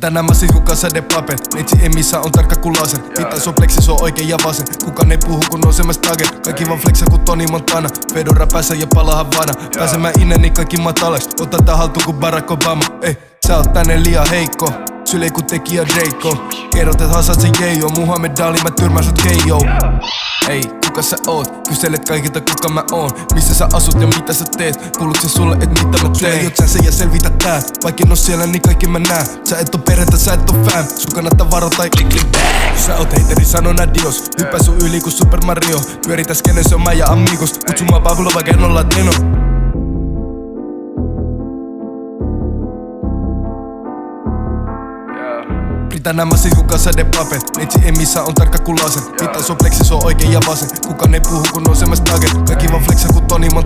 Pitää nämä massit kuka sädepapen. Neitsi emissä on tarkka ku lasen. Pitää sun pleksi, se on oikein ja vasen. Kukaan ei puhu kun on semmoista tage. Kaikki vaan flexa ku Toni Montana. Fedora päässä ja pala Havana. Pääsemään inneni kaikki matalaks. Ota tää haltuun ku Barack Obama. Ei, sä oot tänne liian heikko. Syle ku tekijä Draco. Kerrot et hasat se J.O. Muhammed Ali, mä tyrmään sut K.O. Ei, kuka sä oot? Kyselet kaikilta kuka mä oon. Missä sä asut ja mitä sä teet? Kuuluuks se sulle et mitä mä teen? Jot sen ja selvitä tää. Vaikin oo siellä niin kaikki mä näen. Sä et oo perhettä, sä et oo fam. Sun kannattaa varo tai klik klik. Sä oot heiteri, sanon adios. Hyppää sun yli ku Super Mario. Pyöritä skene, se on mä ja amigos. Kutsu mua Pablo vaikka en oo latino. Pitää nämä massit kuka sädepapen. Neitsi emissä on tarkka ku lasen. Pitää sun pleksi, se on oikein ja vasen. Kukaan ei puhu kun on semmoista tage. Kaikki vaan flexa ku Toni Montana.